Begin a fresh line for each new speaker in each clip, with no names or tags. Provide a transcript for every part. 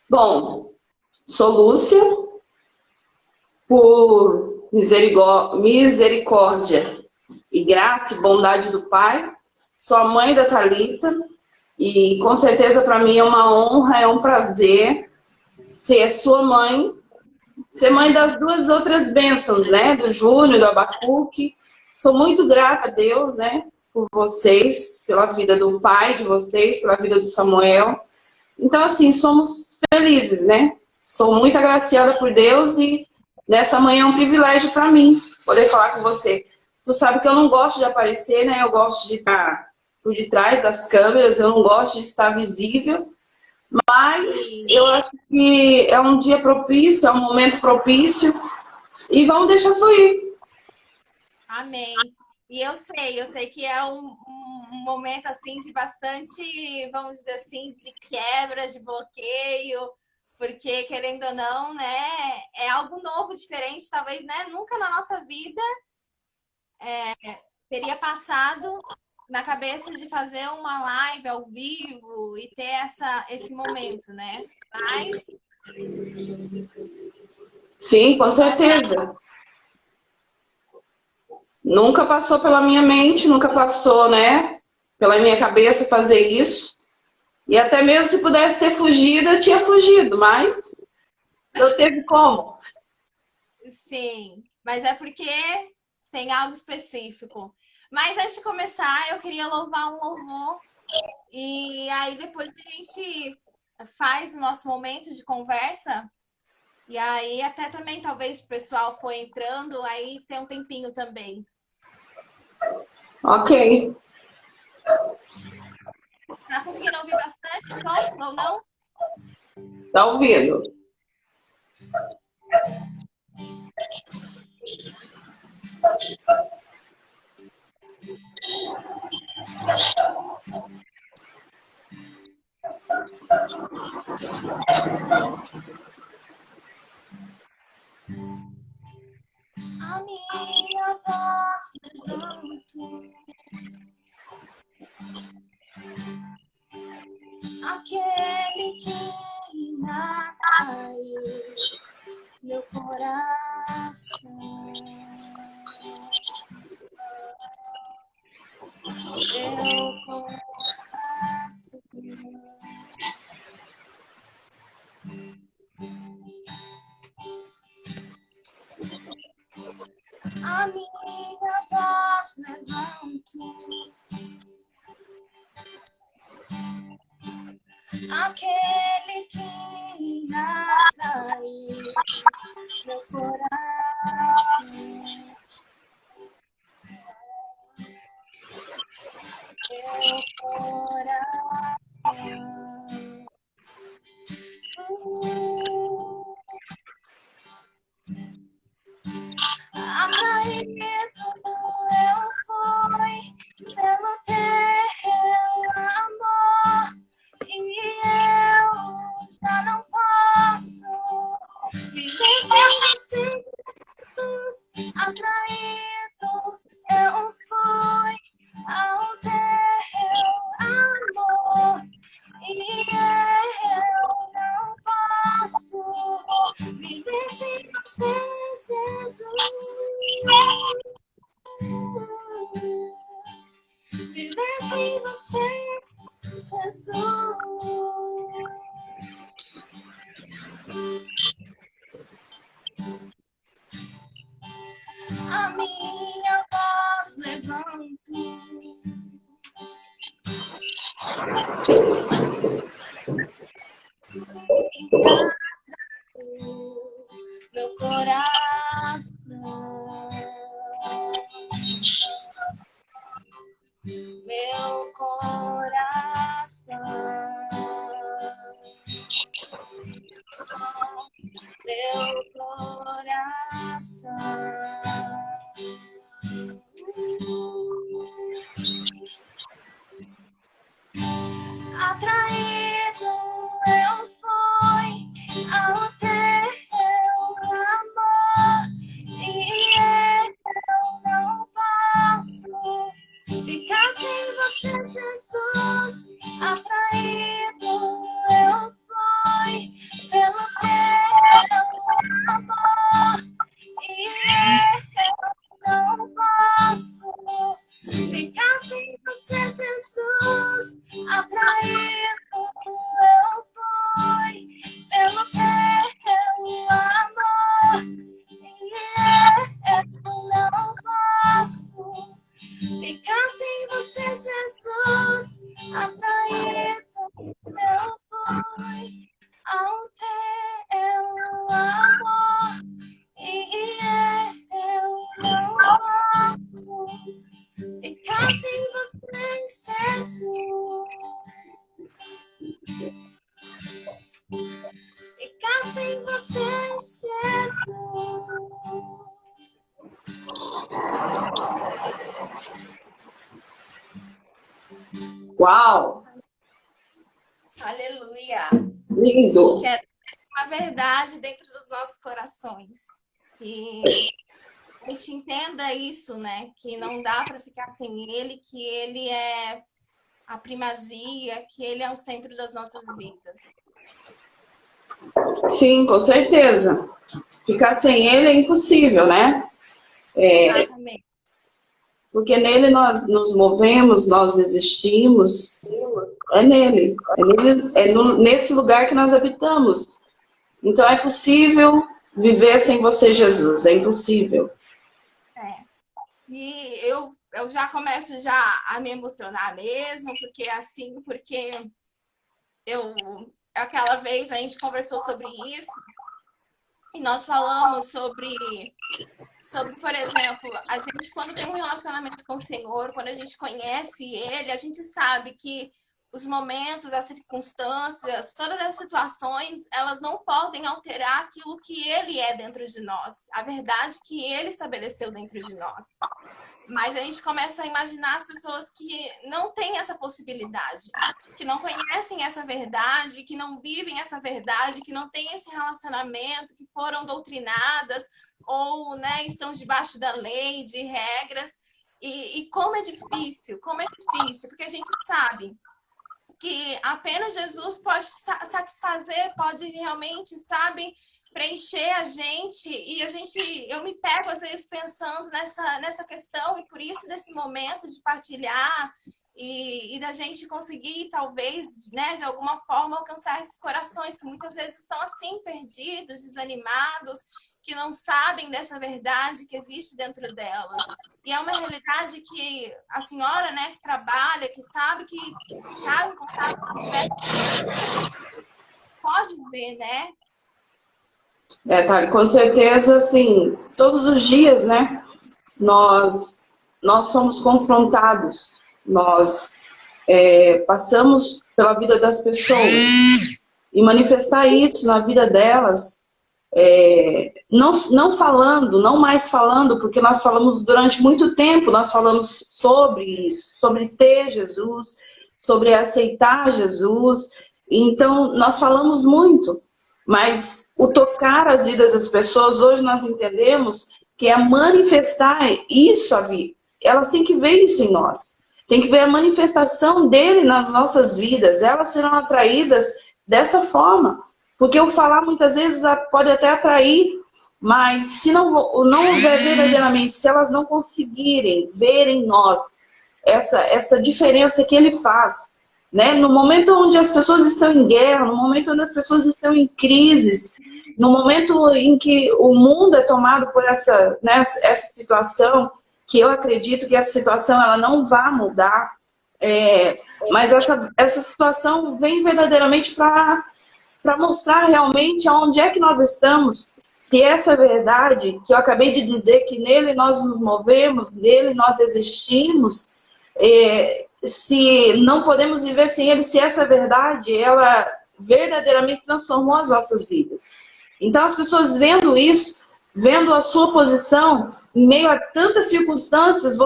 Bom, sou Lúcia, por misericórdia e graça e bondade do Pai. Sou a mãe da Thalita e com certeza para mim é uma honra, é um prazer ser sua mãe, ser mãe das duas outras bênçãos, né? Do Júnior, do Abacuque. Sou muito grata a Deus, né? Por vocês, pela vida do pai de vocês, pela vida do Samuel. Então, assim, somos felizes, né? Sou muito agraciada por Deus e nessa manhã é um privilégio para mim poder falar com você. Tu sabe que eu não gosto de aparecer, né? Eu gosto de estar por detrás das câmeras, eu não gosto de estar visível, mas eu acho que é um dia propício, é um momento propício e vamos deixar fluir.
Amém. E eu sei que é um momento assim de bastante, vamos dizer assim, de quebra, de bloqueio, porque querendo ou não, né, é algo novo, diferente, talvez, né, nunca na nossa vida teria passado na cabeça de fazer uma live ao vivo e ter esse momento, né? Mas,
Sim, com
mas
certeza. Nunca passou pela minha mente, nunca passou, né, pela minha cabeça fazer isso. E até mesmo se pudesse ter fugido, eu tinha fugido, mas não teve como.
sim, mas é porque tem algo específico. Mas antes de começar, eu queria louvar um louvor e aí depois a gente faz o nosso momento de conversa. E aí até também talvez o pessoal for entrando, aí tem um tempinho também.
Ok,
Tá conseguindo ouvir bastante o som ou não?
tá ouvindo.
A minha voz levanto, aquele que ainda caiu meu coração. Meu coração. A minha voz levanto, aquele que ainda caiu meu coração. Meu coração. Atraído eu fui pelo teu amor e eu já não posso viver sem Jesus. Atraído eu fui ao teu amor e eu não posso viver sem você, Jesus. Viver sem você, Jesus. A minha voz levanto, meu coração. Meu coração, meu coração. Atraído eu fui ao teu amor e eu não posso ficar sem você, Jesus. Atraído eu fui ao teu amor, e eu não posso ficar sem você, Jesus. Ficar sem você, Jesus.
Uau!
Aleluia!
Lindo!
Que é uma verdade dentro dos nossos corações. E a gente entenda isso, né? Que não dá para ficar sem ele, que ele é a primazia, que ele é o centro das nossas vidas.
Sim, com certeza. Ficar sem ele é impossível, né?
Exatamente.
Porque nele nós nos movemos, nós existimos. Nesse lugar que nós habitamos. Então é possível viver sem você, Jesus. É impossível.
E eu já começo já a me emocionar mesmo, porque aquela vez a gente conversou sobre isso e nós falamos sobre, por exemplo, a gente quando tem um relacionamento com o Senhor, quando a gente conhece Ele, a gente sabe que os momentos, as circunstâncias, todas as situações, elas não podem alterar aquilo que Ele é dentro de nós, a verdade que Ele estabeleceu dentro de nós. Mas a gente começa a imaginar as pessoas que não têm essa possibilidade, que não conhecem essa verdade, que não vivem essa verdade, que não têm esse relacionamento, que foram doutrinadas ou, né, estão debaixo da lei, de regras. E como é difícil, porque a gente sabe que apenas Jesus pode satisfazer, pode realmente, sabe, preencher a gente, e eu me pego às vezes pensando nessa questão, e por isso desse momento de partilhar e da gente conseguir, talvez, né, de alguma forma, alcançar esses corações que muitas vezes estão assim, perdidos, desanimados, que não sabem dessa verdade que existe dentro delas. E é uma realidade que a senhora, né, que trabalha, que sabe que está em contato com diversas, pode ver, né?
Thali, com certeza, assim, todos os dias, né, nós somos confrontados, nós passamos pela vida das pessoas e manifestar isso na vida delas, não falando, não mais falando, porque nós falamos durante muito tempo, nós falamos sobre isso, sobre ter Jesus, sobre aceitar Jesus, então nós falamos muito, mas o tocar as vidas das pessoas, hoje nós entendemos que é manifestar isso a vida, elas têm que ver isso em nós, tem que ver a manifestação dele nas nossas vidas, elas serão atraídas dessa forma. Porque o falar muitas vezes pode até atrair, mas se não houver verdadeiramente, se elas não conseguirem ver em nós essa diferença que ele faz, né? No momento onde as pessoas estão em guerra, no momento onde as pessoas estão em crises, no momento em que o mundo é tomado por essa, né, essa situação, que eu acredito que essa situação ela não vai mudar, mas essa situação vem verdadeiramente para mostrar realmente aonde é que nós estamos, se essa verdade que eu acabei de dizer, que nele nós nos movemos, nele nós existimos, se não podemos viver sem ele, se essa verdade, ela verdadeiramente transformou as nossas vidas. Então as pessoas vendo isso, vendo a sua posição, em meio a tantas circunstâncias,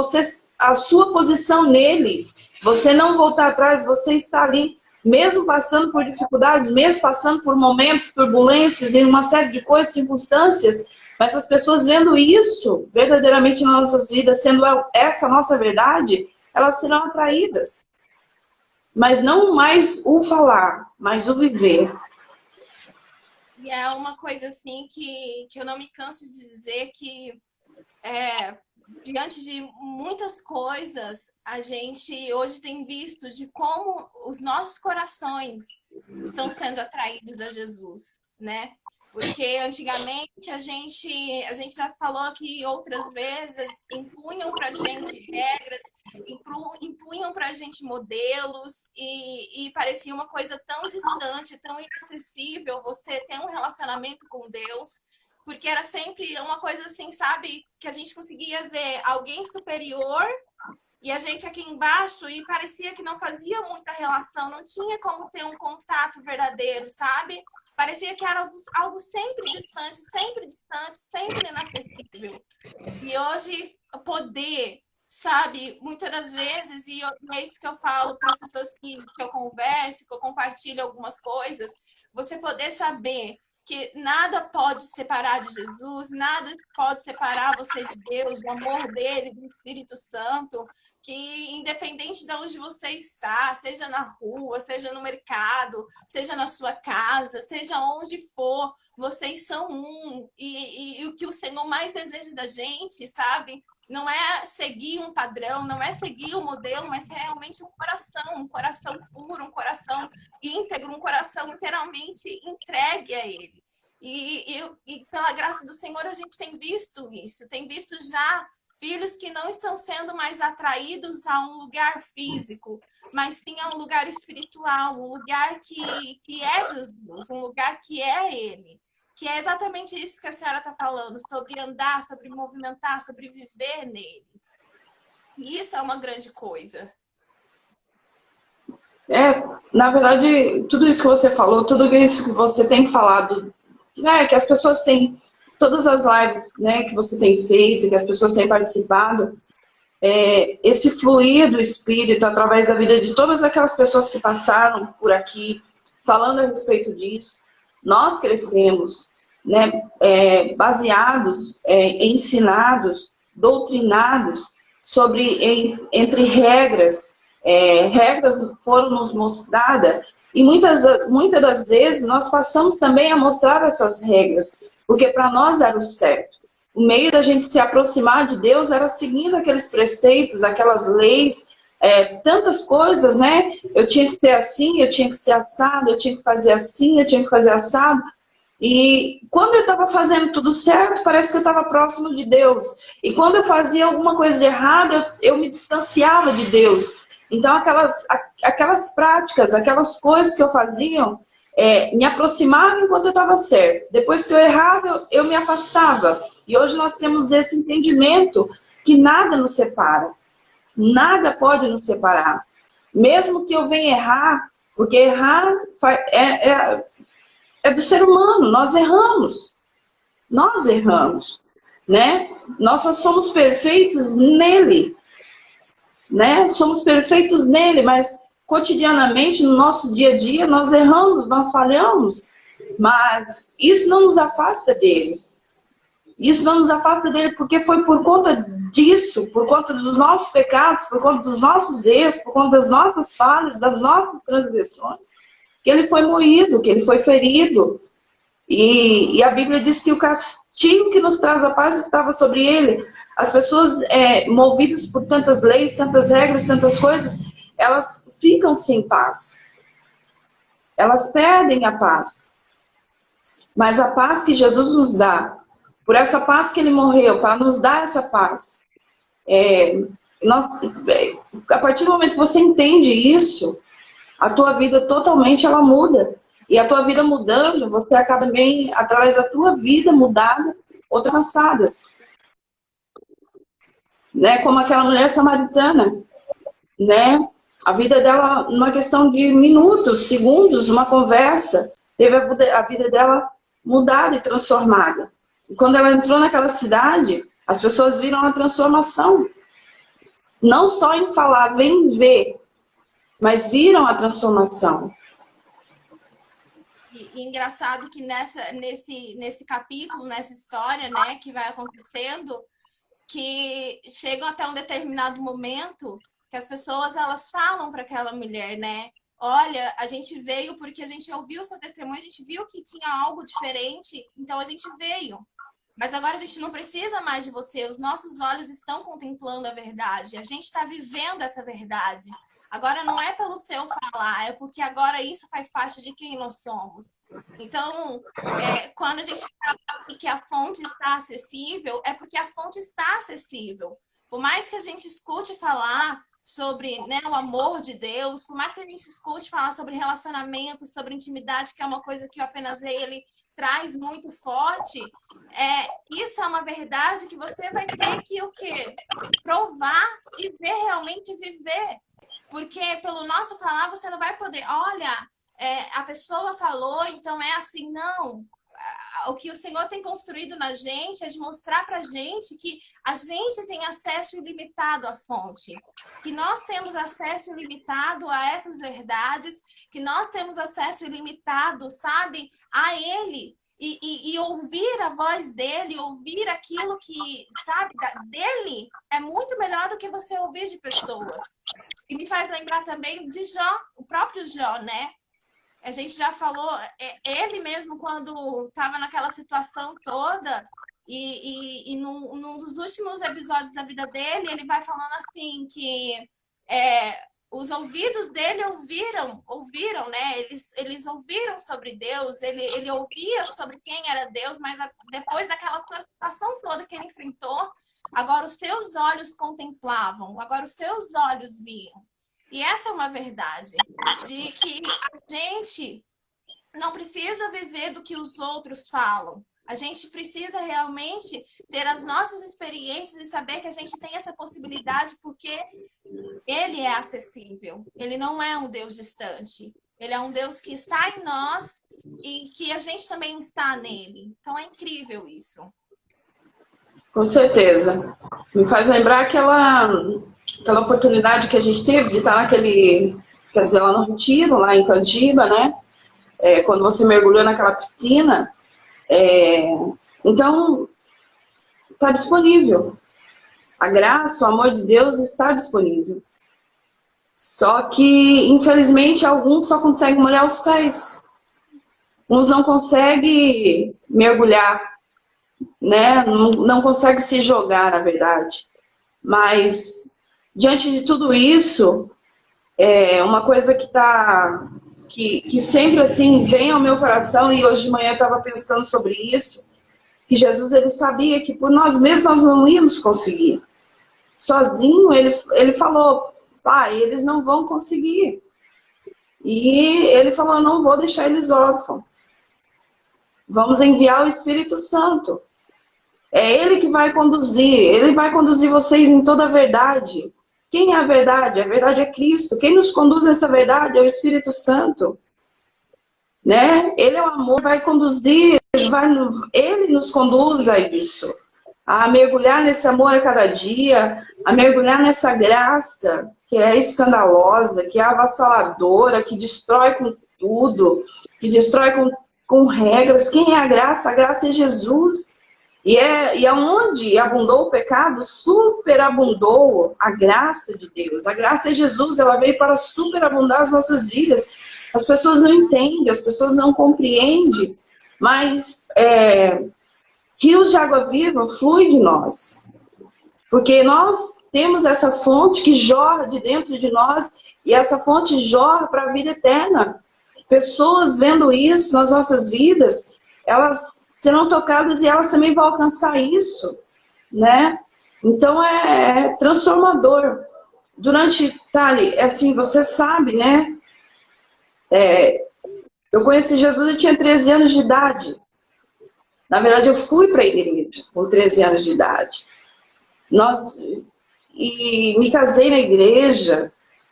a sua posição nele, você não voltar atrás, você está ali, mesmo passando por dificuldades, mesmo passando por momentos, turbulências e uma série de coisas, circunstâncias, mas as pessoas vendo isso verdadeiramente nas nossas vidas, sendo essa a nossa verdade, elas serão atraídas. Mas não mais o falar, mas o viver.
E é uma coisa assim que eu não me canso de dizer que diante de muitas coisas, a gente hoje tem visto de como os nossos corações estão sendo atraídos a Jesus, né? Porque antigamente a gente já falou aqui outras vezes, impunham para a gente regras, impunham para a gente modelos e parecia uma coisa tão distante, tão inacessível você ter um relacionamento com Deus, porque era sempre uma coisa assim, sabe, que a gente conseguia ver alguém superior e a gente aqui embaixo e parecia que não fazia muita relação, não tinha como ter um contato verdadeiro, sabe? Parecia que era algo sempre distante, sempre inacessível. E hoje, poder, sabe, muitas das vezes, e é isso que eu falo para as pessoas que eu converso, que eu compartilho algumas coisas, você poder saber que nada pode separar de Jesus, nada pode separar você de Deus, do amor dele, do Espírito Santo, que independente de onde você está, seja na rua, seja no mercado, seja na sua casa, seja onde for, vocês são um. E o que o Senhor mais deseja da gente, sabe? Não é seguir um padrão, não é seguir um modelo, mas realmente um coração puro, um coração íntegro, um coração inteiramente entregue a Ele. E pela graça do Senhor a gente tem visto isso, tem visto já filhos que não estão sendo mais atraídos a um lugar físico, mas sim a um lugar espiritual, um lugar que é Jesus, um lugar que é Ele. Que é exatamente isso que a senhora está falando, sobre andar, sobre movimentar, sobre viver nele. E isso é uma grande coisa.
Na verdade, tudo isso que você falou, tudo isso que você tem falado, né, que as pessoas têm, todas as lives, né, que você tem feito, que as pessoas têm participado, esse fluir do Espírito através da vida de todas aquelas pessoas que passaram por aqui, falando a respeito disso, nós crescemos, né, baseados, ensinados, doutrinados entre regras, regras foram nos mostradas e muitas das vezes nós passamos também a mostrar essas regras, porque para nós era o certo. O meio da gente se aproximar de Deus era seguindo aqueles preceitos, aquelas leis, tantas coisas, né? Eu tinha que ser assim, eu tinha que ser assado, eu tinha que fazer assim, eu tinha que fazer assado. E quando eu estava fazendo tudo certo, parece que eu estava próximo de Deus. E quando eu fazia alguma coisa de errado, eu me distanciava de Deus. Então, aquelas práticas, aquelas coisas que eu fazia, me aproximavam enquanto eu estava certo. Depois que eu errava, eu me afastava. E hoje nós temos esse entendimento que nada nos separa. Nada pode nos separar. Mesmo que eu venha errar, porque errar é do ser humano, nós erramos. Nós erramos, né? Nós só somos perfeitos nele, né? Somos perfeitos nele, mas cotidianamente, no nosso dia a dia, nós erramos, nós falhamos, mas isso não nos afasta dele. Isso não nos afasta dele porque foi por conta disso, por conta dos nossos pecados, por conta dos nossos erros, por conta das nossas falhas, das nossas transgressões, que ele foi moído, que ele foi ferido. E a Bíblia diz que o castigo que nos traz a paz estava sobre ele. As pessoas movidas por tantas leis, tantas regras, tantas coisas, elas ficam sem paz. Elas perdem a paz. Mas a paz que Jesus nos dá, por essa paz que ele morreu, para nos dar essa paz, a partir do momento que você entende isso, a tua vida totalmente ela muda. E a tua vida mudando, você acaba também, através da tua vida mudada, outras cansadas. Né? Como aquela mulher samaritana, né? A vida dela, numa questão de minutos, segundos, uma conversa, teve a vida dela mudada e transformada. E quando ela entrou naquela cidade, as pessoas viram a transformação. Não só em falar, vem ver, mas viram a transformação.
E engraçado que nesse capítulo, nessa história, né, que vai acontecendo, que chegam até um determinado momento que as pessoas elas falam para aquela mulher, né? Olha, a gente veio porque a gente ouviu o seu testemunho, a gente viu que tinha algo diferente, então a gente veio. Mas agora a gente não precisa mais de você, os nossos olhos estão contemplando a verdade, a gente está vivendo essa verdade. Agora não é pelo seu falar, é porque agora isso faz parte de quem nós somos. Então, quando a gente fala que a fonte está acessível, é porque a fonte está acessível. Por mais que a gente escute falar sobre, né, o amor de Deus, por mais que a gente escute falar sobre relacionamento, sobre intimidade, que é uma coisa que o Apenas Ele traz muito forte, isso é uma verdade que você vai ter que o quê? Provar e ver, realmente viver. Porque pelo nosso falar você não vai poder, olha, a pessoa falou, então é assim, não. O que o Senhor tem construído na gente é de mostrar para a gente que a gente tem acesso ilimitado à fonte, que nós temos acesso ilimitado a essas verdades, que nós temos acesso ilimitado, sabe, a Ele. E ouvir a voz dele, ouvir aquilo que, sabe, dele, é muito melhor do que você ouvir de pessoas. E me faz lembrar também de Jó, o próprio Jó, né? A gente já falou, ele mesmo, quando estava naquela situação toda, e num dos últimos episódios da vida dele, ele vai falando assim que os ouvidos dele ouviram, né? Eles ouviram sobre Deus, ele ouvia sobre quem era Deus, mas depois daquela situação toda que ele enfrentou, agora os seus olhos contemplavam, agora os seus olhos viam. E essa é uma verdade, de que a gente não precisa viver do que os outros falam. A gente precisa realmente ter as nossas experiências e saber que a gente tem essa possibilidade porque ele é acessível. Ele não é um Deus distante. Ele é um Deus que está em nós e que a gente também está nele. Então é incrível isso.
Com certeza. Me faz lembrar aquela oportunidade que a gente teve de estar naquele, quer dizer, lá no retiro, lá em Candiba, né? Quando você mergulhou naquela piscina. Então, está disponível. A graça, o amor de Deus está disponível. Só que, infelizmente, alguns só conseguem molhar os pés. Uns não conseguem mergulhar, né? Não conseguem se jogar, na verdade. Mas, diante de tudo isso, uma coisa que sempre assim vem ao meu coração, e hoje de manhã eu estava pensando sobre isso, que Jesus, ele sabia que por nós mesmos nós não íamos conseguir. Sozinho, ele falou, pai, eles não vão conseguir. E ele falou, não vou deixar eles órfãos. Vamos enviar o Espírito Santo. É ele que vai conduzir, ele vai conduzir vocês em toda a verdade. Quem é a verdade? A verdade é Cristo. Quem nos conduz nessa verdade é o Espírito Santo. Né? Ele é o amor, vai conduzir, ele nos conduz a isso. A mergulhar nesse amor a cada dia, a mergulhar nessa graça que é escandalosa, que é avassaladora, que destrói com tudo, que destrói com regras. Quem é a graça? A graça é Jesus. E aonde abundou o pecado, superabundou a graça de Deus. A graça é Jesus, ela veio para superabundar as nossas vidas. As pessoas não entendem, as pessoas não compreendem, mas rios de água viva fluem de nós. Porque nós temos essa fonte que jorra de dentro de nós, e essa fonte jorra para a vida eterna. Pessoas vendo isso nas nossas vidas, elas serão tocadas e elas também vão alcançar isso, né? Então é transformador. Thali, assim, você sabe, né? Eu conheci Jesus, eu tinha 13 anos de idade. Na verdade, eu fui para a igreja com 13 anos de idade. E me casei na igreja,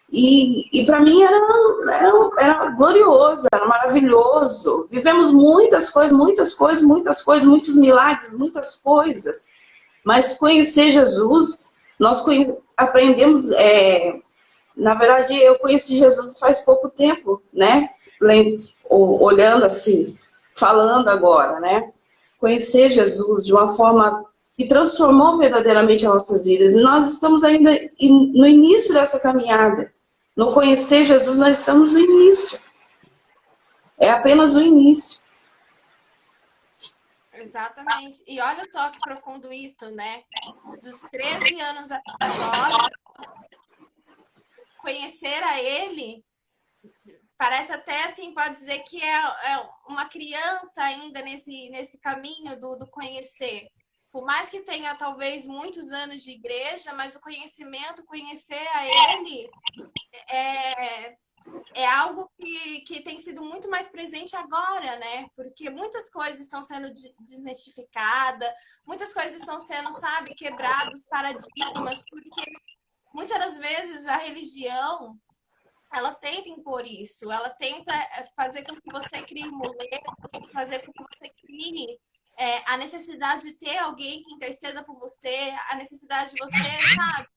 e para mim era glorioso, era maravilhoso. Vivemos muitas coisas, muitos milagres, muitas coisas. Mas conhecer Jesus, nós aprendemos... na verdade, eu conheci Jesus faz pouco tempo, né? Olhando assim, falando agora, né? Conhecer Jesus de uma forma que transformou verdadeiramente as nossas vidas. E nós estamos ainda no início dessa caminhada. No conhecer Jesus, nós estamos no início. É apenas o início.
Exatamente. E olha o toque profundo isso, né? Dos 13 anos até agora, conhecer a Ele, parece até assim, pode dizer que é uma criança ainda nesse caminho do conhecer. Por mais que tenha talvez muitos anos de igreja, mas o conhecimento, conhecer a Ele é algo que tem sido muito mais presente agora, né? Porque muitas coisas estão sendo desmistificadas, muitas coisas estão sendo, sabe, quebrados paradigmas, porque muitas das vezes a religião, ela tenta impor isso, ela tenta fazer com que você crie muletas, fazer com que você crie a necessidade de ter alguém que interceda por você, a necessidade de você, sabe?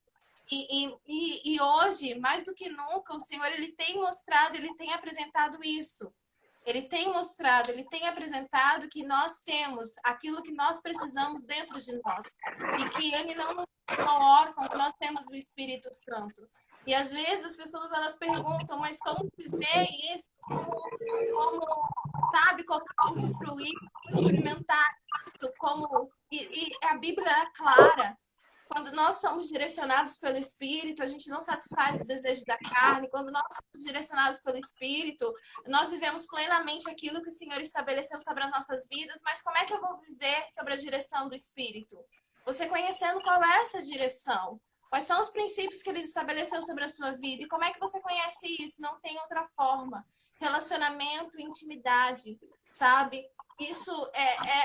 E hoje, mais do que nunca, o Senhor, ele tem mostrado, ele tem apresentado isso. Ele tem mostrado, ele tem apresentado que nós temos aquilo que nós precisamos dentro de nós. E que ele não nos deixou órfão, que nós temos o Espírito Santo. E às vezes as pessoas, elas perguntam, mas como viver isso? Como sabe, como fruir, como experimentar isso? E a Bíblia é clara. Quando nós somos direcionados pelo Espírito, a gente não satisfaz o desejo da carne. Quando nós somos direcionados pelo Espírito, nós vivemos plenamente aquilo que o Senhor estabeleceu sobre as nossas vidas. Mas como é que eu vou viver sobre a direção do Espírito? Você conhecendo qual é essa direção. Quais são os princípios que Ele estabeleceu sobre a sua vida? E como é que você conhece isso? Não tem outra forma. Relacionamento, intimidade, sabe? Isso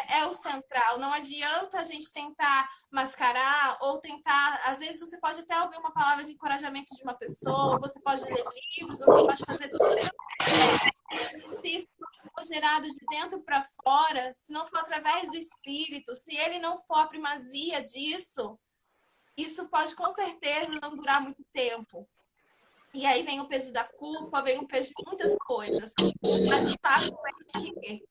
é o central. Não adianta a gente tentar mascarar ou tentar... Às vezes você pode até ouvir uma palavra de encorajamento de uma pessoa, você pode ler livros, você pode fazer tudo que você quiser. Se isso não for gerado de dentro para fora, se não for através do Espírito, se ele não for a primazia disso, isso pode com certeza não durar muito tempo. E aí vem o peso da culpa, vem o peso de muitas coisas. Mas o fato é que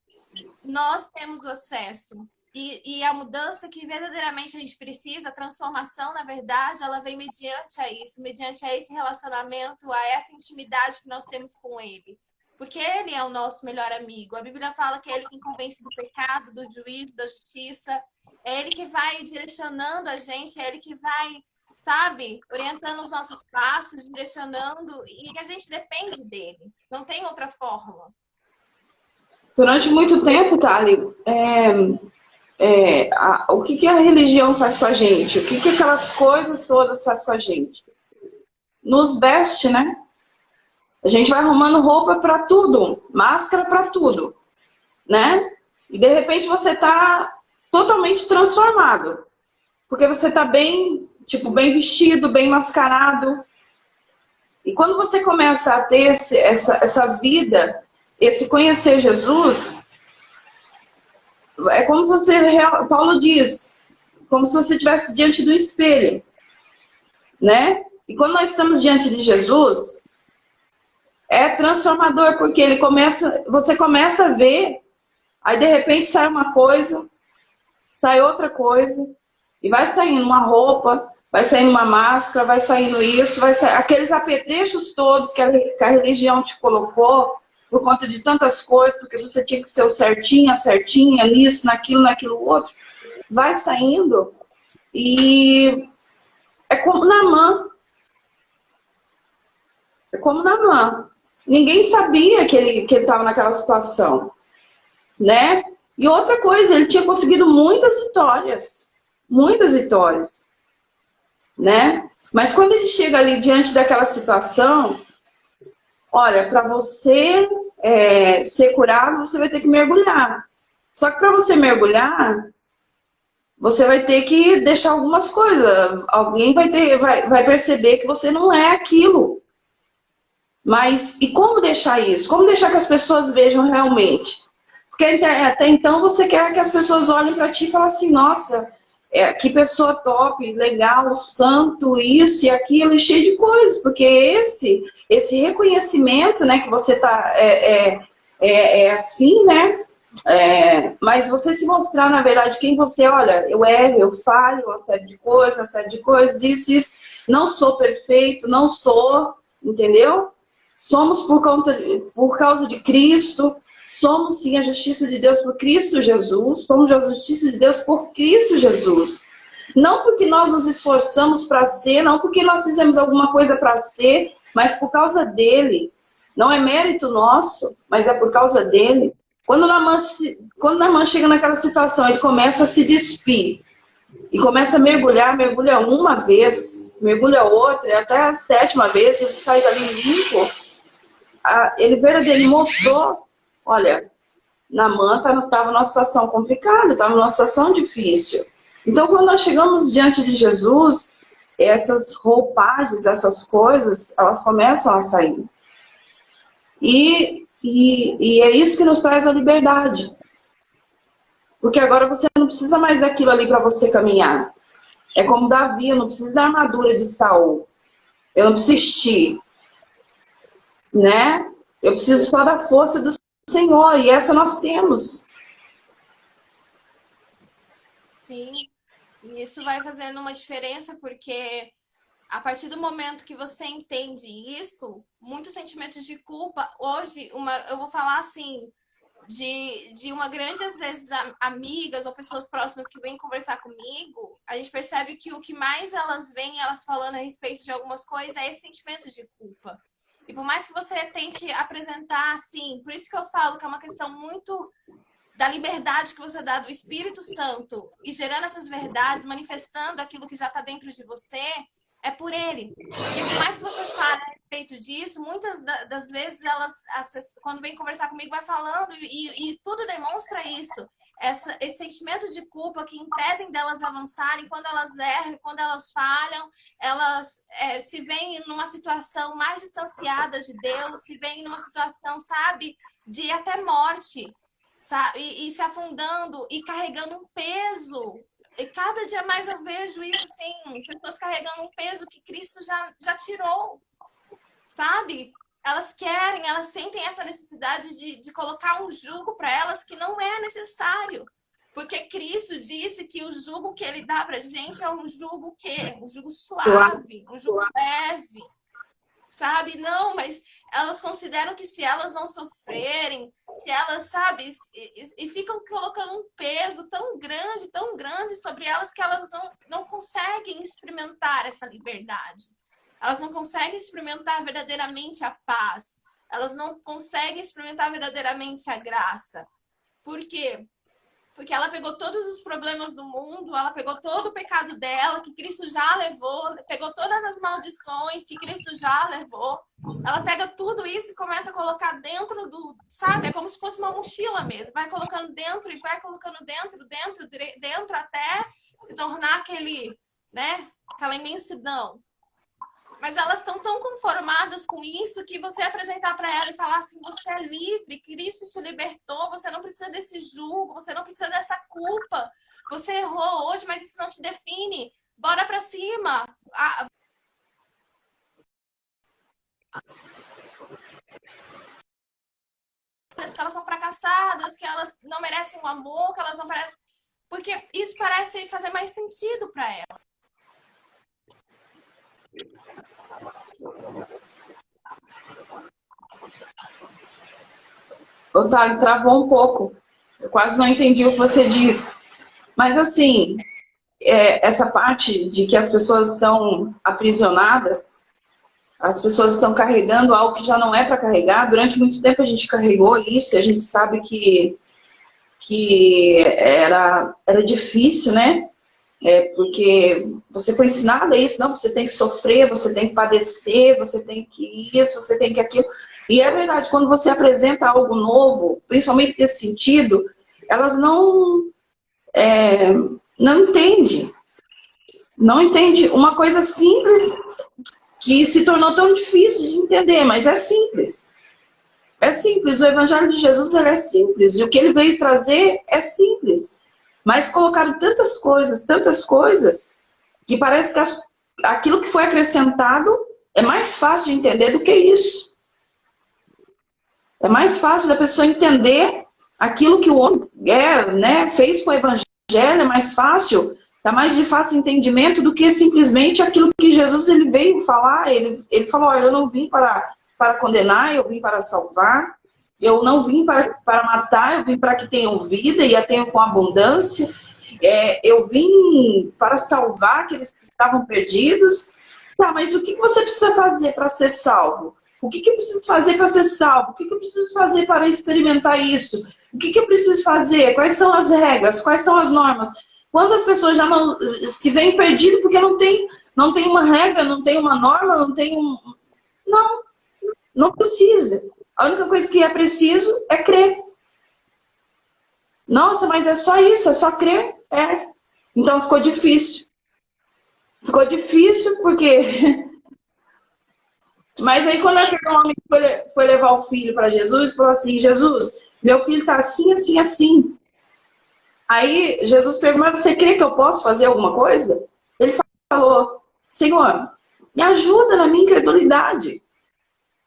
nós temos o acesso. E a mudança que verdadeiramente a gente precisa, a transformação, na verdade, ela vem mediante a isso, mediante a esse relacionamento, a essa intimidade que nós temos com Ele. Porque Ele é o nosso melhor amigo. A Bíblia fala que é Ele quem convence do pecado, do juízo, da justiça. É Ele que vai direcionando a gente, é Ele que vai, sabe, orientando os nossos passos, direcionando, e a gente depende dele. Não tem outra forma.
Durante muito tempo, Thali, o que a religião faz com a gente? O que aquelas coisas todas faz com a gente? Nos veste, né? A gente vai arrumando roupa para tudo, máscara para tudo, né? E de repente você está totalmente transformado. Porque você está bem vestido, bem mascarado. E quando você começa a ter essa vida, esse conhecer Jesus, é como Paulo diz, como se você estivesse diante do espelho, né? E quando nós estamos diante de Jesus, é transformador, porque você começa a ver, aí de repente sai uma coisa, sai outra coisa, e vai saindo uma roupa, vai saindo uma máscara, vai saindo isso, aqueles apetrechos todos que a religião te colocou, por conta de tantas coisas, porque você tinha que ser o certinho, a certinha, nisso, naquilo outro, vai saindo, e é como Naamã. É como Naamã. Ninguém sabia que ele estava naquela situação, né? E outra coisa, ele tinha conseguido muitas vitórias, né? Mas quando ele chega ali diante daquela situação, olha, para você ser curado, você vai ter que mergulhar. Só que para você mergulhar, você vai ter que deixar algumas coisas. Alguém vai perceber que você não é aquilo. Mas, e como deixar isso? Como deixar que as pessoas vejam realmente? Porque até então você quer que as pessoas olhem para ti e falem assim, nossa, que pessoa top, legal, santo, isso e aquilo, e cheio de coisas. Porque esse reconhecimento, né, que você tá, assim, né? Mas você se mostrar, na verdade, quem você, olha, eu erro, eu falho, uma série de coisas, isso. Não sou perfeito, não sou, entendeu? Somos por causa de Cristo, somos sim a justiça de Deus por Cristo Jesus, somos a justiça de Deus por Cristo Jesus. Não porque nós nos esforçamos para ser, não porque nós fizemos alguma coisa para ser, mas por causa dele. Não é mérito nosso, mas é por causa dele. Quando Naamã chega naquela situação, ele começa a se despir. E começa a mergulhar, mergulha uma vez, mergulha outra, e até a 7ª vez ele sai dali limpo. Ele mostrou, olha, Naamã estava numa situação complicada, estava numa situação difícil. Então, quando nós chegamos diante de Jesus, essas roupagens, essas coisas, elas começam a sair. E é isso que nos traz a liberdade. Porque agora você não precisa mais daquilo ali para você caminhar. É como Davi, eu não preciso da armadura de Saul. Eu não preciso vestir, né? Eu preciso só da força do Senhor, e essa nós temos.
Sim, e isso vai fazendo uma diferença, porque a partir do momento que você entende isso, muitos sentimentos de culpa, hoje, eu vou falar assim, de uma grande, às vezes, amigas ou pessoas próximas que vêm conversar comigo, a gente percebe que o que mais elas vêm, elas falando a respeito de algumas coisas, é esse sentimento de culpa. E por mais que você tente apresentar assim, por isso que eu falo que é uma questão muito da liberdade que você dá do Espírito Santo e gerando essas verdades, manifestando aquilo que já está dentro de você, é por ele. Porque por mais que você fale a respeito disso, muitas das vezes as pessoas, quando vem conversar comigo, vai falando e tudo demonstra isso. Esse sentimento de culpa que impedem delas avançarem, quando elas erram, quando elas falham, elas se veem numa situação mais distanciada de Deus, se veem numa situação, sabe, de até morte, sabe? E se afundando e carregando um peso. E cada dia mais eu vejo isso, assim, pessoas carregando um peso que Cristo já tirou, sabe? Elas sentem essa necessidade de colocar um jugo para elas que não é necessário. Porque Cristo disse que o jugo que ele dá pra gente é um jugo Um jugo suave, um jugo leve, sabe? Não, mas elas consideram que se elas não sofrerem, se elas, sabe, e ficam colocando um peso tão grande sobre elas que elas não conseguem experimentar essa liberdade. Elas não conseguem experimentar verdadeiramente a paz. Elas não conseguem experimentar verdadeiramente a graça. Por quê? Porque ela pegou todos os problemas do mundo, ela pegou todo o pecado dela, que Cristo já levou, pegou todas as maldições que Cristo já levou. Ela pega tudo isso e começa a colocar dentro do, sabe? É como se fosse uma mochila mesmo. Vai colocando dentro e vai colocando dentro até se tornar aquele, né? Aquela imensidão. Mas elas estão tão conformadas com isso que você apresentar para ela e falar assim, você é livre, Cristo te libertou, você não precisa desse julgo, você não precisa dessa culpa. Você errou hoje, mas isso não te define. Bora para cima. Que elas são fracassadas, que elas não merecem o amor, que elas não merecem... Porque isso parece fazer mais sentido para ela.
Otávio, travou um pouco. Eu quase não entendi o que você disse. Mas, assim, essa parte de que as pessoas estão aprisionadas, as pessoas estão carregando algo que já não é para carregar. Durante muito tempo a gente carregou isso e a gente sabe que era difícil, né? Porque você foi ensinado a isso, não, você tem que sofrer, você tem que padecer, você tem que isso, você tem que aquilo. E é verdade, quando você apresenta algo novo, principalmente nesse sentido, elas não entendem. Não entendem uma coisa simples que se tornou tão difícil de entender, mas é simples. É simples, o Evangelho de Jesus é simples, e o que ele veio trazer é simples. Mas colocaram tantas coisas, que parece que aquilo que foi acrescentado é mais fácil de entender do que isso. É mais fácil da pessoa entender aquilo que o homem né, fez com o Evangelho, é mais fácil, dá mais de fácil entendimento do que simplesmente aquilo que Jesus ele veio falar. Ele falou, olha, eu não vim para condenar, eu vim para salvar. Eu não vim para matar, eu vim para que tenham vida e a tenham com abundância. Eu vim para salvar aqueles que estavam perdidos. Tá, mas o que você precisa fazer para ser salvo? O que eu preciso fazer para ser salvo? O que eu preciso fazer para experimentar isso? O que eu preciso fazer? Quais são as regras? Quais são as normas? Quando as pessoas já não se veem perdidas porque não tem uma regra, não tem uma norma, não tem um... Não, não precisa. A única coisa que é preciso é crer. Nossa, mas é só isso, é só crer? É. Então ficou difícil. Ficou difícil porque... Mas aí quando aquele homem foi levar o filho para Jesus, falou assim, Jesus, meu filho está assim, assim, assim. Aí Jesus perguntou, você crê que eu posso fazer alguma coisa? Ele falou, Senhor, me ajuda na minha incredulidade.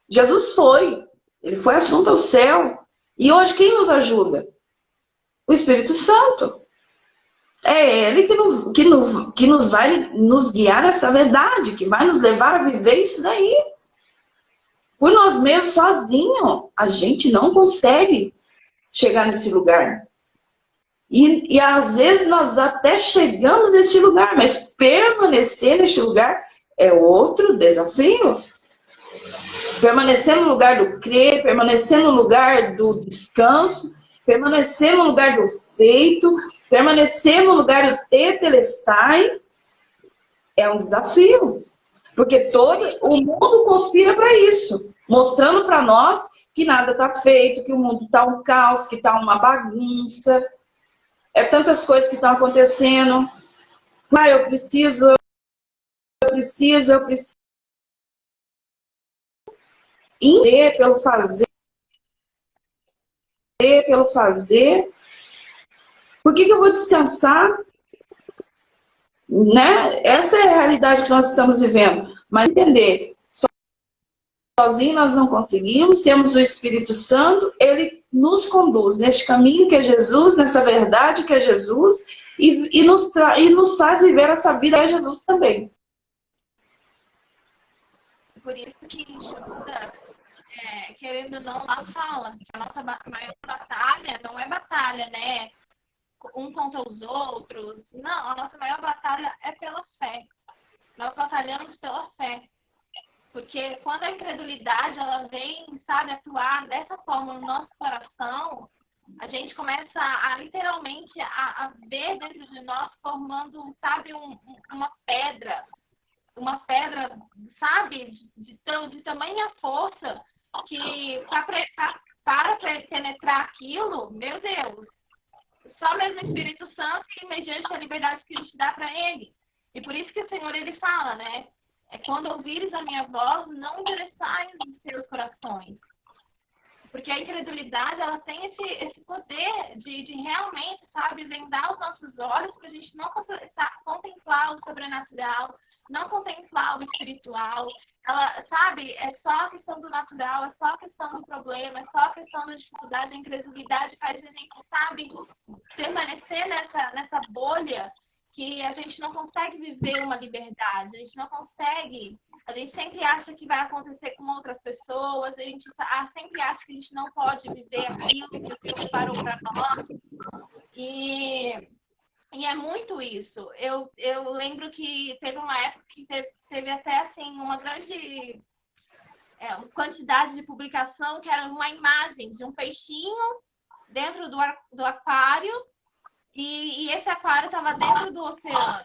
Jesus foi, ele foi assunto ao céu. E hoje quem nos ajuda? O Espírito Santo. É Ele que nos vai nos guiar nessa verdade, que vai nos levar a viver isso daí. Por nós mesmos, sozinho, a gente não consegue chegar nesse lugar. E às vezes nós até chegamos nesse lugar, mas permanecer neste lugar é outro desafio. Permanecer no lugar do crer, permanecer no lugar do descanso, permanecer no lugar do feito, permanecer no lugar do tetelestai, é um desafio. Porque todo o mundo conspira para isso, mostrando para nós que nada está feito, que o mundo está um caos, que está uma bagunça. É tantas coisas que estão acontecendo. Ah, eu preciso. E pelo fazer. Por que eu vou descansar? Né? Essa é a realidade que nós estamos vivendo. Mas entender, sozinho nós não conseguimos, temos o Espírito Santo, ele nos conduz neste caminho que é Jesus, nessa verdade que é Jesus, e nos faz viver essa vida é Jesus também.
Por isso que Judas, querendo ou não, lá fala que a nossa maior batalha não é batalha, né? Um contra os outros. Não, a nossa maior batalha é pela fé. Nós batalhamos pela fé. Porque quando a incredulidade ela vem, sabe, atuar dessa forma no nosso coração, a gente começa a literalmente a ver dentro de nós formando, sabe, uma pedra, sabe, de tamanha força que para penetrar aquilo, meu Deus, só mesmo o Espírito Santo e mediante a liberdade que a gente dá para ele. E por isso que o Senhor, ele fala, né? Quando ouvires a minha voz, não endureçais os seus corações. Porque a incredulidade, ela tem esse poder de realmente, sabe, vendar os nossos olhos para a gente não contemplar o sobrenatural, não contemplar o espiritual. Ela, sabe, é só a questão do natural, é só a questão do problema, é só a questão da dificuldade, a incredulidade faz a gente, sabe, permanecer nessa bolha que a gente não consegue viver uma liberdade, a gente não consegue, a gente sempre acha que vai acontecer com outras pessoas, a gente sempre acha que a gente não pode viver aquilo que o Senhor parou para nós. E é muito isso. Eu lembro que teve uma época que teve até assim uma grande quantidade de publicação que era uma imagem de um peixinho dentro do aquário e esse aquário estava dentro do oceano.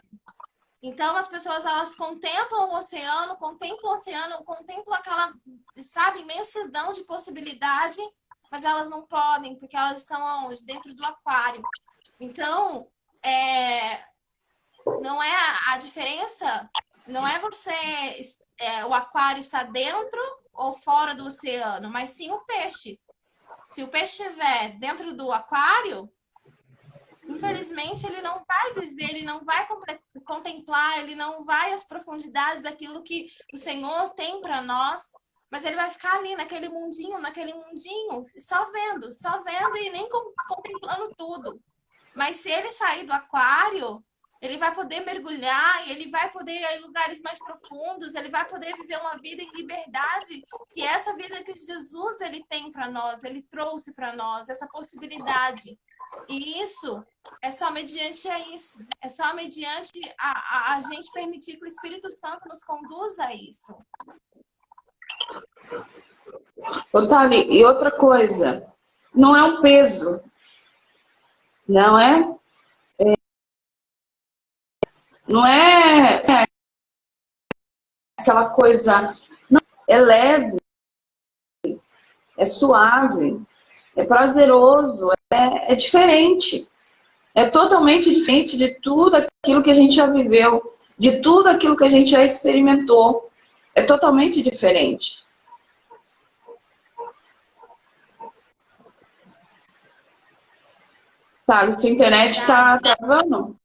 Então as pessoas elas contemplam o oceano, contemplam aquela, sabe, imensidão de possibilidade, mas elas não podem porque elas estão aonde? Dentro do aquário. Então não é a diferença, não é o aquário está dentro ou fora do oceano, mas sim o peixe. Se o peixe estiver dentro do aquário, infelizmente ele não vai viver, ele não vai contemplar, ele não vai às profundidades daquilo que o Senhor tem para nós, mas ele vai ficar ali naquele mundinho, só vendo e nem contemplando tudo. Mas se ele sair do aquário, ele vai poder mergulhar, ele vai poder ir em lugares mais profundos, ele vai poder viver uma vida em liberdade, que é essa vida que Jesus ele tem para nós, ele trouxe para nós, essa possibilidade. E isso É só mediante a isso. É só mediante a gente permitir que o Espírito Santo nos conduza a isso.
Ô, Thali, e outra coisa, não é um peso, não é? Não é aquela coisa, não, é leve, é suave, é prazeroso, é diferente. É totalmente diferente de tudo aquilo que a gente já viveu, de tudo aquilo que a gente já experimentou. É totalmente diferente. Tá, sua internet está travando?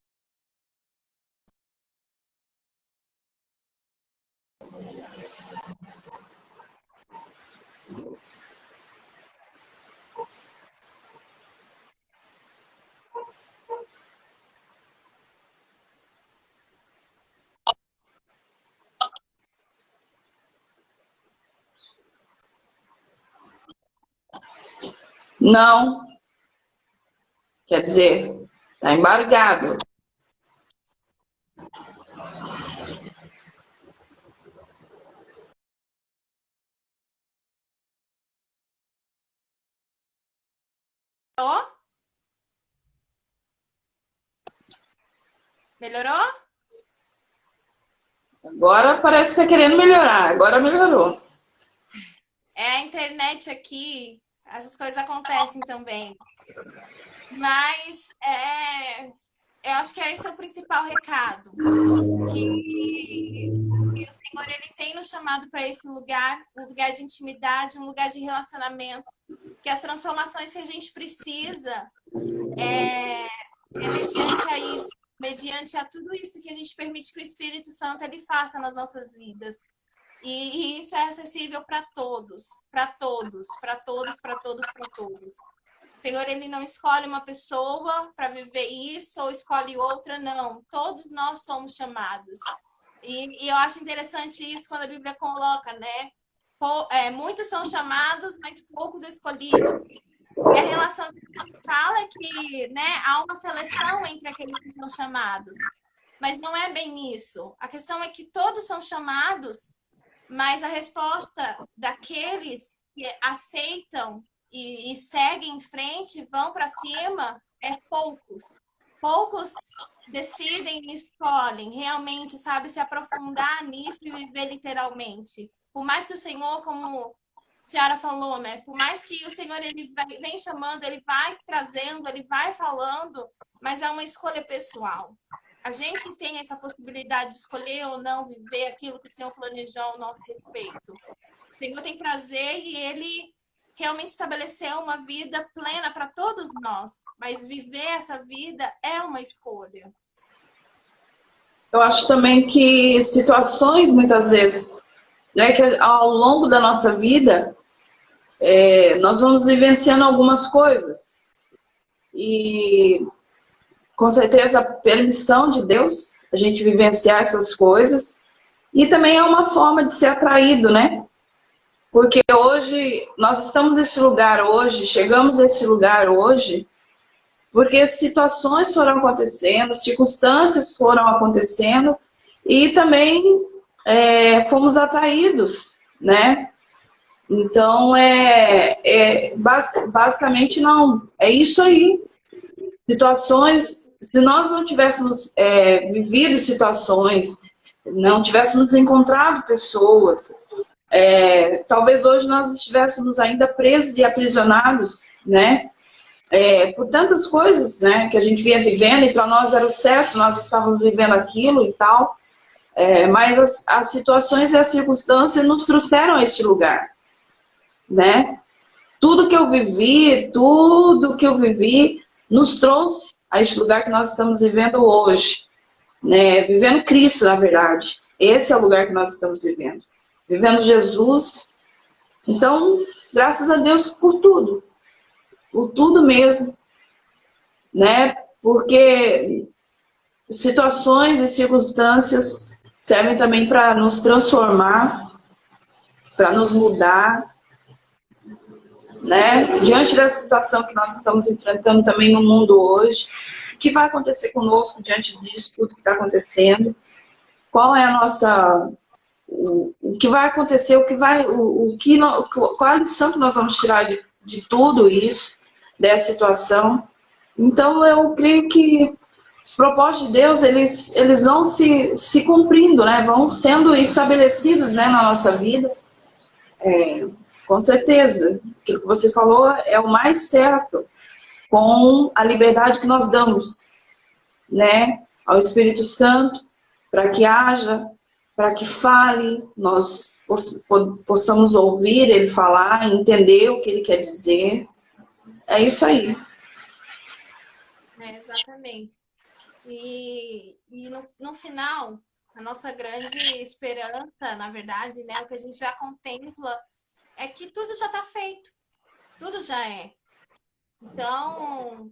Não. Quer dizer, está embargado.
Melhorou?
Agora parece que está querendo melhorar. Agora melhorou.
É a internet aqui, essas coisas acontecem também. Mas eu acho que esse é o principal recado. Que o Senhor ele tem nos chamado para esse lugar, um lugar de intimidade, um lugar de relacionamento. Que as transformações que a gente precisa mediante a isso, mediante a tudo isso que a gente permite que o Espírito Santo ele faça nas nossas vidas. E isso é acessível para todos, para todos, para todos, para todos, para todos. O Senhor, ele não escolhe uma pessoa para viver isso ou escolhe outra, não. Todos nós somos chamados. E eu acho interessante isso quando a Bíblia coloca, né? Muitos são chamados, mas poucos escolhidos. E a relação que fala é que, né, há uma seleção entre aqueles que são chamados. Mas não é bem isso. A questão é que todos são chamados, mas a resposta daqueles que aceitam e seguem em frente, vão para cima, é poucos. Poucos decidem e escolhem realmente, sabe, se aprofundar nisso e viver literalmente. Por mais que o Senhor, como a senhora falou, né? Por mais que o Senhor ele vem chamando, ele vai trazendo, ele vai falando, mas é uma escolha pessoal. A gente tem essa possibilidade de escolher ou não viver aquilo que o Senhor planejou ao nosso respeito. O Senhor tem prazer e ele realmente estabeleceu uma vida plena para todos nós, mas viver essa vida é uma escolha.
Eu acho também que situações, muitas vezes, né, que ao longo da nossa vida, nós vamos vivenciando algumas coisas. E, com certeza, a permissão de Deus, a gente vivenciar essas coisas. E também é uma forma de ser atraído, né? Porque hoje, nós estamos nesse lugar hoje, chegamos a esse lugar hoje, porque situações foram acontecendo, circunstâncias foram acontecendo, e também fomos atraídos, né? Então, basicamente não, é isso aí. Situações, se nós não tivéssemos vivido situações, não tivéssemos encontrado pessoas, talvez hoje nós estivéssemos ainda presos e aprisionados, né? Por tantas coisas, né, que a gente vinha vivendo, e para nós era o certo, nós estávamos vivendo aquilo e tal, mas as situações e as circunstâncias nos trouxeram a este lugar, né? Tudo que eu vivi nos trouxe a este lugar que nós estamos vivendo hoje, né? Vivendo Cristo, na verdade. Esse é o lugar que nós estamos vivendo. Vivendo Jesus. Então, graças a Deus por tudo mesmo, né? Porque situações e circunstâncias servem também para nos transformar, para nos mudar, né? Diante da situação que nós estamos enfrentando também no mundo hoje,
que vai acontecer conosco diante disso tudo que está acontecendo, qual é a nossa... O que vai acontecer, qual a lição que nós vamos tirar de tudo isso, dessa situação. Então, eu creio que os propósitos de Deus, eles vão se cumprindo, né? Vão sendo estabelecidos, né, na nossa vida. Com certeza. Aquilo que você falou é o mais certo, com a liberdade que nós damos, né, ao Espírito Santo, para que haja, para que fale, nós possamos ouvir ele falar, entender o que ele quer dizer. É isso aí.
Exatamente. E no final, a nossa grande esperança, na verdade, né, o que a gente já contempla, é que tudo já está feito. Tudo já é. Então,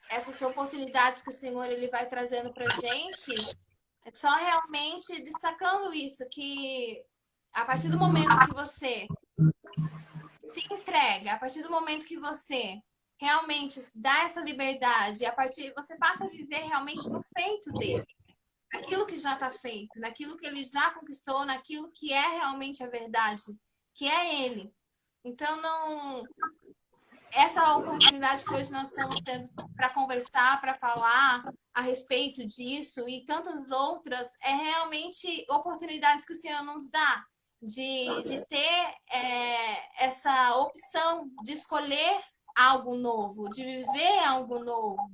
essas oportunidades que o Senhor ele vai trazendo para a gente, é só realmente destacando isso, que a partir do momento que você se entrega, a partir do momento que você realmente dá essa liberdade, você passa a viver realmente no feito dele, naquilo que já está feito, naquilo que ele já conquistou, naquilo que é realmente a verdade, que é ele. Então, essa oportunidade que hoje nós estamos tendo para conversar, para falar a respeito disso e tantas outras, é realmente oportunidades que o Senhor nos dá de ter essa opção de escolher algo novo, de viver algo novo,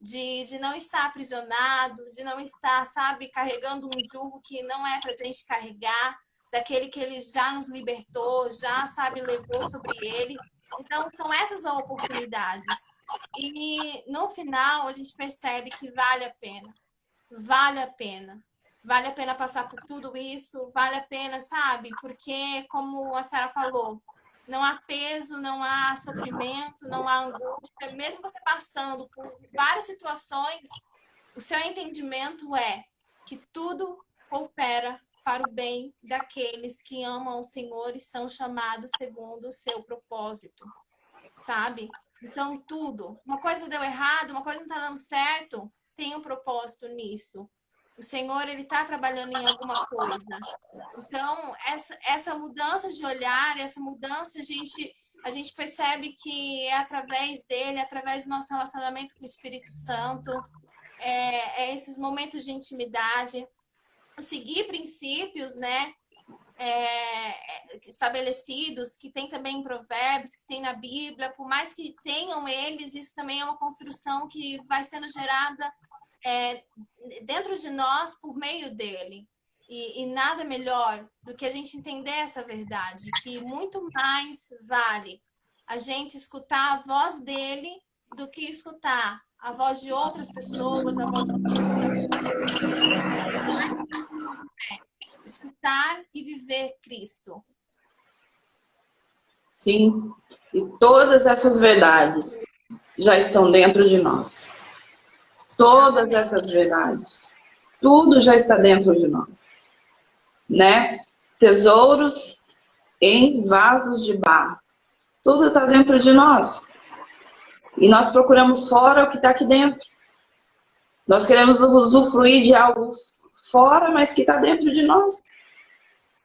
de não estar aprisionado, de não estar, sabe, carregando um jugo que não é para a gente carregar, daquele que ele já nos libertou, já, sabe, levou sobre ele. Então, são essas oportunidades. E, no final, a gente percebe que vale a pena. Vale a pena. Vale a pena passar por tudo isso, vale a pena, sabe? Porque, como a Sarah falou, não há peso, não há sofrimento, não há angústia. Mesmo você passando por várias situações, o seu entendimento é que tudo coopera para o bem daqueles que amam o Senhor e são chamados segundo o seu propósito, sabe? Então, tudo. Uma coisa deu errado, uma coisa não está dando certo, tem um propósito nisso. O Senhor, ele está trabalhando em alguma coisa. Então, essa mudança de olhar, essa mudança, a gente percebe que é através dele, através do nosso relacionamento com o Espírito Santo, esses momentos de intimidade, seguir princípios, né, estabelecidos, que tem também em Provérbios, que tem na Bíblia, por mais que tenham eles, isso também é uma construção que vai sendo gerada dentro de nós por meio dele. E nada melhor do que a gente entender essa verdade, que muito mais vale a gente escutar a voz dele do que escutar a voz de outras pessoas, a voz do escutar e viver Cristo.
Sim, e todas essas verdades já estão dentro de nós. Todas essas verdades. Tudo já está dentro de nós. Né? Tesouros em vasos de barro. Tudo está dentro de nós. E nós procuramos fora o que está aqui dentro. Nós queremos usufruir de algo fora, mas que está dentro de nós.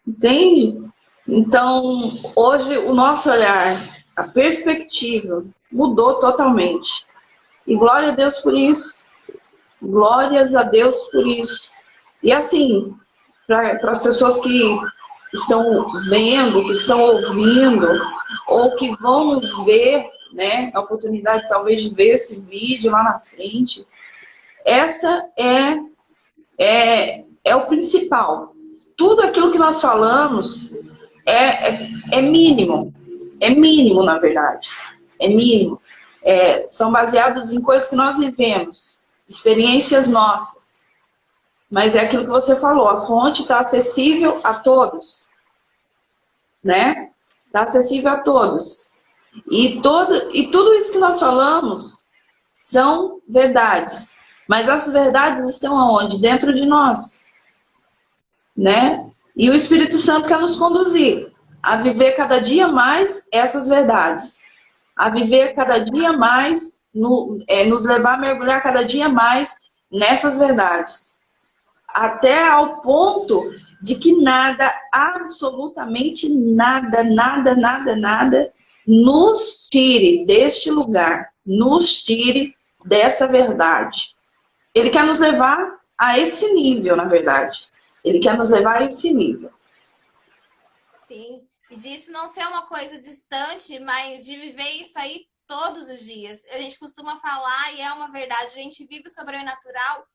Entende? Então, hoje o nosso olhar, a perspectiva mudou totalmente. E glória a Deus por isso. Glórias a Deus por isso. E assim, para as pessoas que estão vendo, que estão ouvindo, ou que vão nos ver, né, a oportunidade talvez de ver esse vídeo lá na frente, essa é o principal. Tudo aquilo que nós falamos é mínimo. É mínimo, na verdade. É mínimo. São baseados em coisas que nós vivemos, experiências nossas. Mas é aquilo que você falou, a fonte está acessível a todos. Né? Está acessível a todos. E tudo isso que nós falamos são verdades. Mas as verdades estão aonde? Dentro de nós. Né? E o Espírito Santo quer nos conduzir a viver cada dia mais essas verdades. A viver cada dia mais
nos levar a mergulhar cada dia mais nessas verdades. Até ao ponto de que nada, absolutamente nada, nada, nada, nada, nos tire deste lugar, nos tire dessa verdade. Ele quer nos levar a esse nível, na verdade. Ele quer nos levar a esse nível.
Sim, e disso não ser uma coisa distante, mas de viver isso aí todos os dias. A gente costuma falar, e é uma verdade, a gente vive o sobrenatural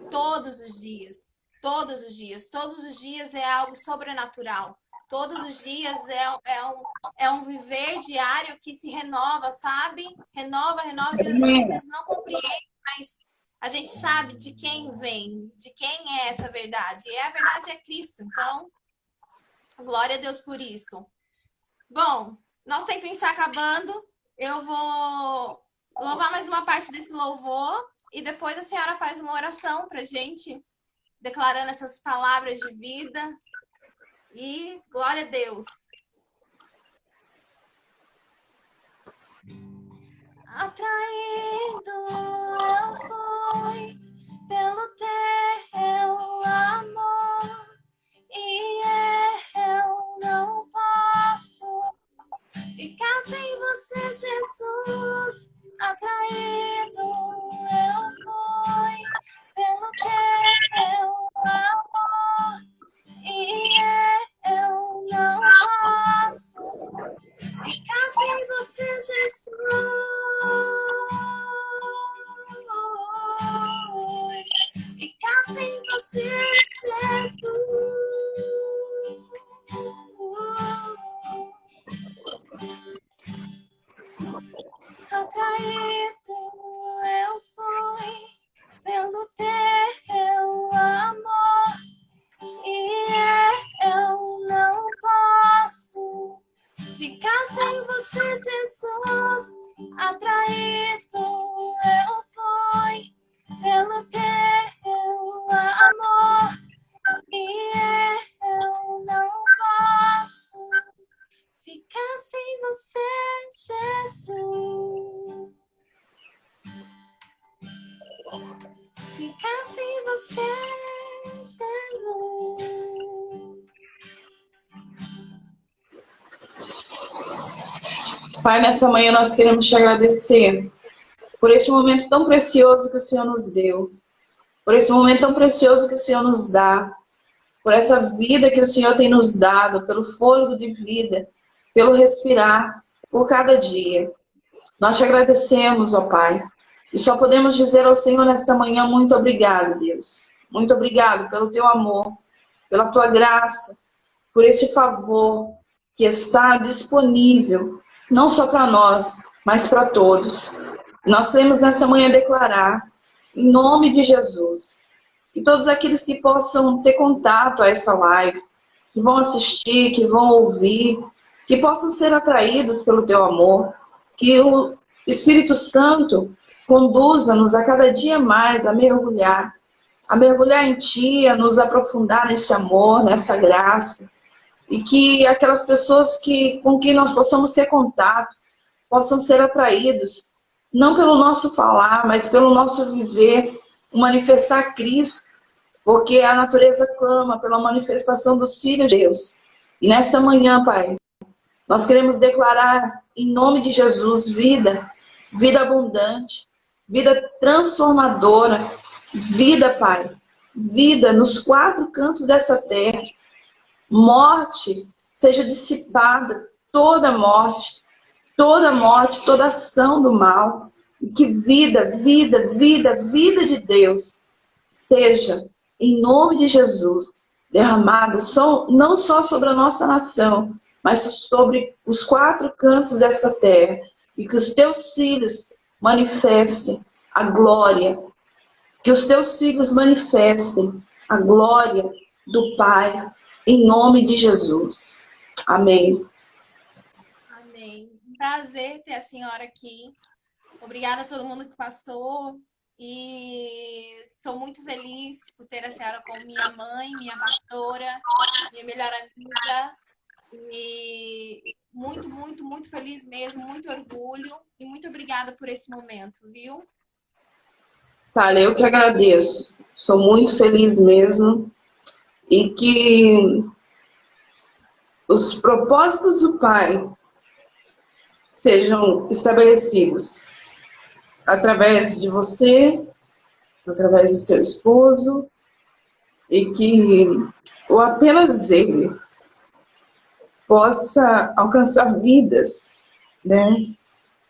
todos os dias. Todos os dias. Todos os dias é algo sobrenatural. Todos os dias é um viver diário que se renova, sabe? Renova, renova, e a gente às vezes não compreende, mas a gente sabe de quem vem, de quem é essa verdade. E a verdade é Cristo. Então, glória a Deus por isso. Bom, nosso tempinho está acabando. Eu vou louvar mais uma parte desse louvor e depois a senhora faz uma oração pra gente, declarando essas palavras de vida. E glória a Deus. Atraído eu fui pelo teu amor e eu não posso ficar sem você, Jesus. Atraído eu fui pelo teu amor e eu não posso ficar sem você, Jesus. Ficar sem você, Jesus. Atraído eu fui pelo teu amor e eu não posso ficar sem você, Jesus. Atraído eu fui pelo teu amor e eu não posso ficar sem você, Jesus. Ficar sem você, Jesus.
Pai, nesta manhã nós queremos te agradecer por este momento tão precioso que o Senhor nos deu, por esse momento tão precioso que o Senhor nos dá, por essa vida que o Senhor tem nos dado, pelo fôlego de vida, pelo respirar, por cada dia. Nós te agradecemos, ó Pai, e só podemos dizer ao Senhor nesta manhã, muito obrigado, Deus. Muito obrigado pelo teu amor, pela tua graça, por esse favor que está disponível, não só para nós, mas para todos. Nós queremos nessa manhã declarar, em nome de Jesus, que todos aqueles que possam ter contato a essa live, que vão assistir, que vão ouvir, que possam ser atraídos pelo teu amor, que o Espírito Santo conduza-nos a cada dia mais a mergulhar em Ti, a nos aprofundar nesse amor, nessa graça, e que aquelas pessoas com quem nós possamos ter contato possam ser atraídos, não pelo nosso falar, mas pelo nosso viver, manifestar Cristo, porque a natureza clama pela manifestação dos filhos de Deus. E nessa manhã, Pai, nós queremos declarar em nome de Jesus vida, vida abundante, vida transformadora, vida, Pai, vida nos quatro cantos dessa terra. Morte seja dissipada, toda morte, toda ação do mal, e que vida, vida, vida, vida de Deus seja, em nome de Jesus, derramada não só sobre a nossa nação, mas sobre os quatro cantos dessa terra, e que os teus filhos manifestem a glória, que os teus filhos manifestem a glória do Pai, em nome de Jesus. Amém.
Amém. Um prazer ter a senhora aqui. Obrigada a todo mundo que passou. E estou muito feliz por ter a senhora como minha mãe, minha pastora, minha melhor amiga. E muito, muito, muito feliz mesmo, muito orgulho e muito obrigada por esse momento, viu?
Thalia, eu que agradeço. Sou muito feliz mesmo. E que os propósitos do Pai sejam estabelecidos através de você, através do seu esposo, e que o apenas ele possa alcançar vidas, né,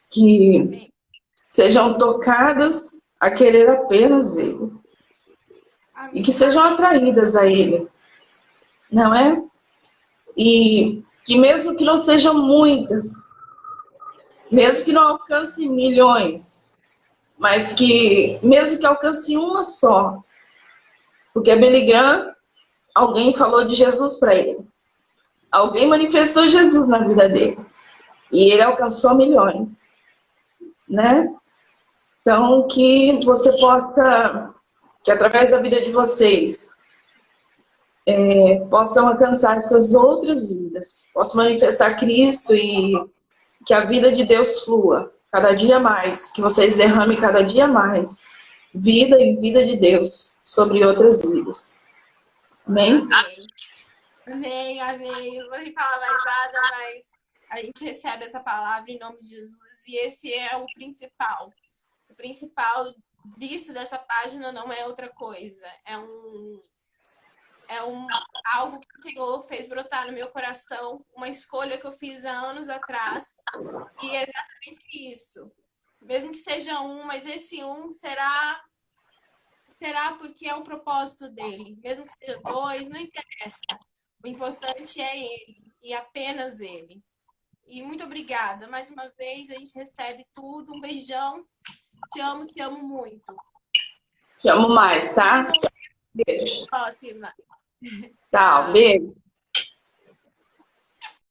que
Amém.
sejam tocadas a querer apenas ele e que
Amém.
sejam atraídas a ele, não é? E que mesmo que não sejam muitas, mesmo que não alcance milhões, mas que mesmo que alcance uma só, porque Billy Graham, alguém falou de Jesus para ele, alguém manifestou Jesus na vida dele e ele alcançou milhões, né? Então que você possa, que através da vida de vocês possam alcançar essas outras vidas, possam manifestar Cristo e que a vida de Deus flua cada dia mais, que vocês derramem cada dia mais vida e vida de Deus sobre outras vidas. Amém?
Amém. Amém, amém. Eu não vou nem falar mais nada, mas a gente recebe essa palavra em nome de Jesus e esse é o principal. O principal disso, dessa página, não é outra coisa. É algo que o Senhor fez brotar no meu coração, uma escolha que eu fiz há anos atrás, e é exatamente isso. Mesmo que seja um, mas esse um será porque é o propósito dele. Mesmo que seja dois, não interessa. O importante é ele e apenas ele. E muito obrigada. Mais uma vez, a gente recebe tudo. Um beijão. Te amo muito.
Te amo mais, tá? Beijo.
Próxima.
Tchau, beijo.